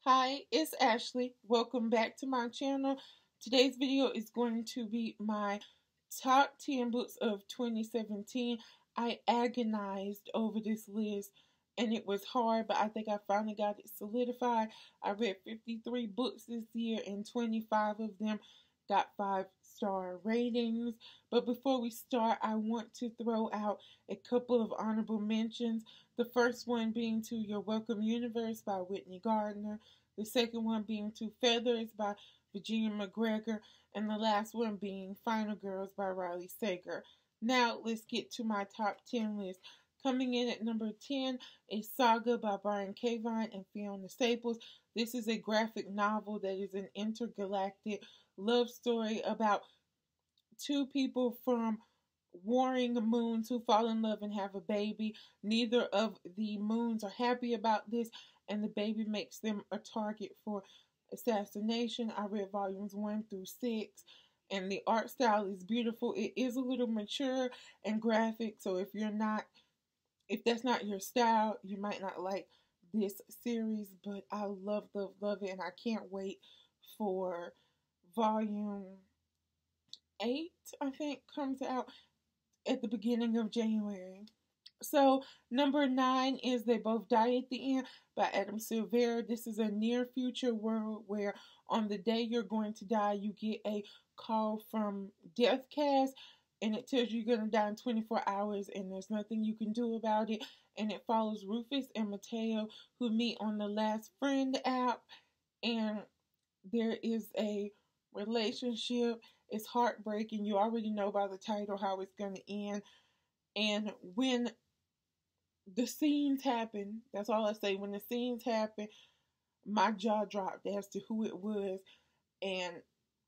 Hi, it's Ashley. Welcome back to my channel. Today's video is going to be my top 10 books of 2017. I agonized over this list and it was hard, but I think I finally got it solidified. I read 53 books this year and 25 of them got 5-star ratings. But before we start, I want to throw out a couple of honorable mentions. The first one being To Your Welcome Universe by Whitney Gardner. The second one being Two Feathers by Virginia McGregor. And the last one being Final Girls by Riley Sager. Now let's get to my top 10 list. Coming in at number 10 is Saga by Brian K. Vaughan and Fiona Staples. This is a graphic novel that is an intergalactic love story about two people from warring moons who fall in love and have a baby. Neither of the moons are happy about this, and the baby makes them a target for assassination. I read volumes 1 through 6, and the art style is beautiful. It is a little mature and graphic, so if that's not your style, you might not like this series, but I love it, and I can't wait for volume 8, I think, comes out at the beginning of January. So, number 9 is They Both Die at the End by Adam Silvera. This is a near future world where on the day you're going to die, you get a call from DeathCast, and it tells you you're going to die in 24 hours, and there's nothing you can do about it. And it follows Rufus and Mateo, who meet on the Last Friend app, and there is a relationship. It's heartbreaking. You already know by the title how it's going to end. And when the scenes happen, that's all I say. When the scenes happen, my jaw dropped as to who it was, and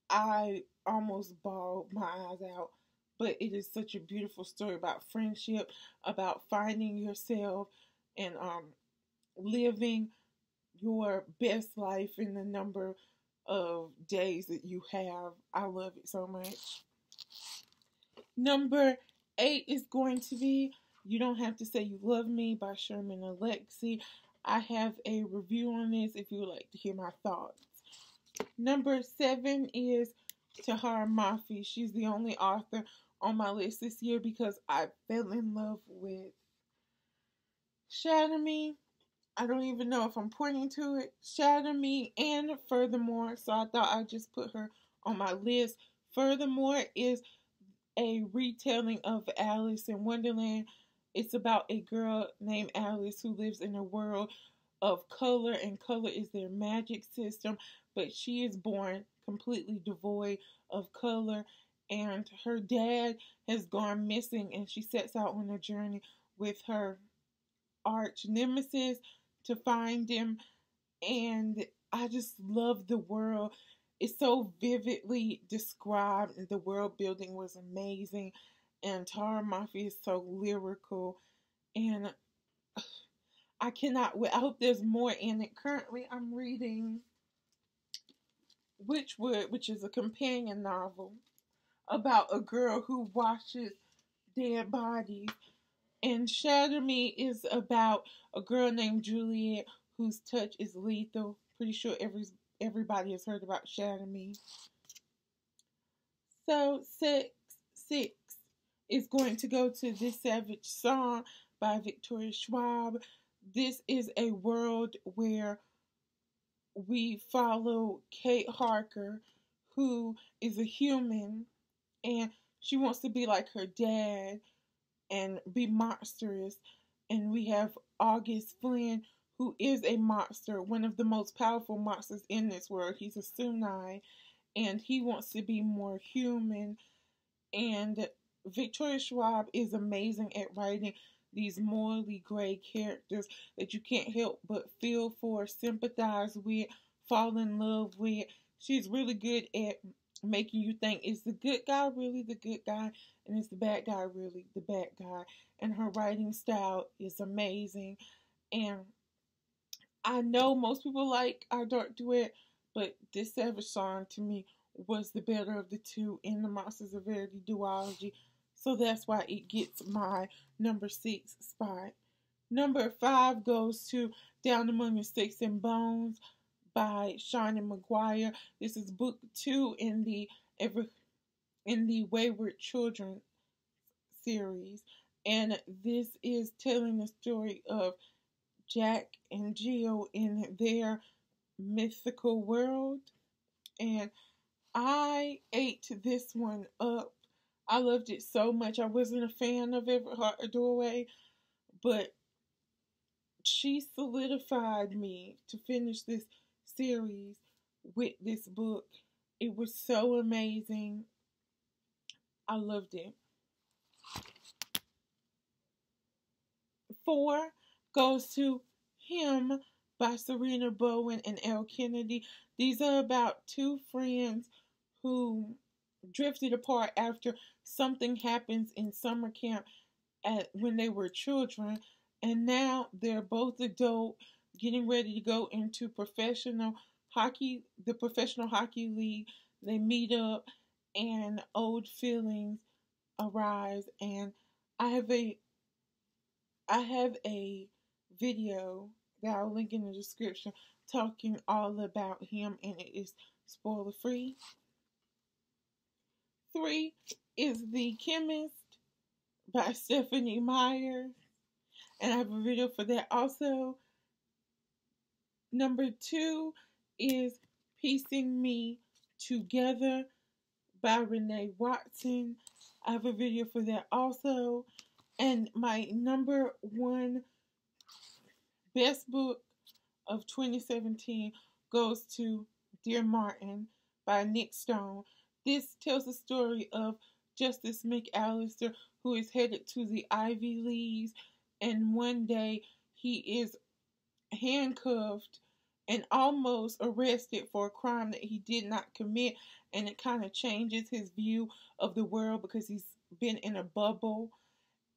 I almost bawled my eyes out. But it is such a beautiful story about friendship, about finding yourself, and living your best life in the number of days that you have. I love it so much. Number 8 is going to be You Don't Have to Say You Love Me by Sherman Alexie. I have a review on this if you would like to hear my thoughts. Number 7 is Tahara Mafi. She's the only author on my list this year because I fell in love with Shatter Me. I don't even know if I'm pointing to it. Shatter Me and Furthermore. So I thought I'd just put her on my list. Furthermore is a retelling of Alice in Wonderland. It's about a girl named Alice who lives in a world of color, and color is their magic system, but she is born completely devoid of color, and her dad has gone missing, and she sets out on a journey with her arch nemesis to find him. And I just love the world. It's so vividly described, and the world building was amazing, and Tahara Mafi is so lyrical, and I cannot wait. I hope there's more in it. Currently I'm reading Witchwood, which is a companion novel about a girl who washes dead bodies. And Shatter Me is about a girl named Juliet whose touch is lethal. Pretty sure everybody has heard about Shatter Me. So 6 is going to go to This Savage Song by Victoria Schwab. This is a world where we follow Kate Harker, who is a human, and she wants to be like her dad and be monstrous. And we have August Flynn, who is a monster, one of the most powerful monsters in this world. He's a Sunai, and he wants to be more human. And Victoria Schwab is amazing at writing these morally gray characters that you can't help but feel for, sympathize with, fall in love with. She's really good at making you think, is the good guy really the good guy? And is the bad guy really the bad guy? And her writing style is amazing. And I know most people like Our Dark Duet, but This Savage Song to me was the better of the two in the Monsters of Verity duology. So that's why it gets my number 6 spot. Number 5 goes to Down Among the Sticks and Bones by Shauna McGuire. This is book 2 in the Wayward Children series, and this is telling the story of Jack and Jill in their mythical world. And I ate this one up. I loved it so much. I wasn't a fan of Everhart or Doorway, but she solidified me to finish this series with this book. It was so amazing. I loved it. 4 goes to Him by Serena Bowen and Elle Kennedy. These are about 2 friends who drifted apart after something happens in summer camp when they were children, and now they're both adult, getting ready to go into professional hockey, the professional hockey league. They meet up, and old feelings arise. And I have a video that I'll link in the description talking all about him, and it is spoiler free. 3 is The Chemist by Stephenie Meyer, and I have a video for that also. Number 2 is Piecing Me Together by Renee Watson. I have a video for that also. And my number 1 best book of 2017 goes to Dear Martin by Nick Stone. This tells the story of Justice McAllister, who is headed to the Ivy Leagues, and one day he is handcuffed and almost arrested for a crime that he did not commit, and it kind of changes his view of the world because he's been in a bubble,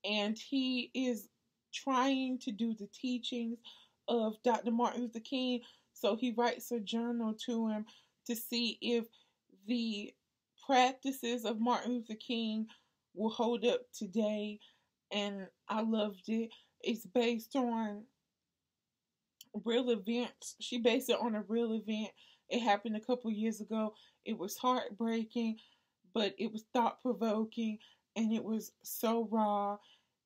and he is trying to do the teachings of Dr. Martin Luther King. So he writes a journal to him to see if the practices of Martin Luther King will hold up today, and I loved it. It's based on real events. She based it on a real event. It happened a couple years ago. It was heartbreaking, but it was thought provoking, and it was so raw.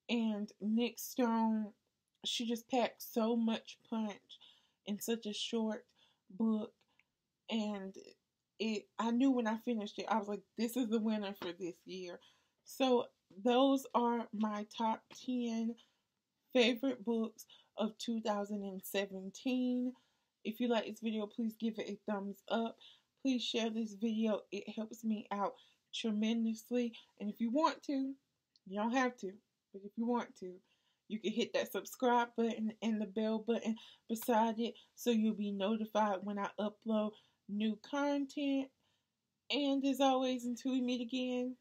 And Nick Stone, she just packed so much punch in such a short book, and I knew when I finished it, I was like, this is the winner for this year. So those are my top 10 favorite books of 2017. If you like this video, please give it a thumbs up. Please share this video. It helps me out tremendously. And if you want to, you don't have to, but if you want to, you can hit that subscribe button and the bell button beside it so you'll be notified when I upload new content. And as always, until we meet again,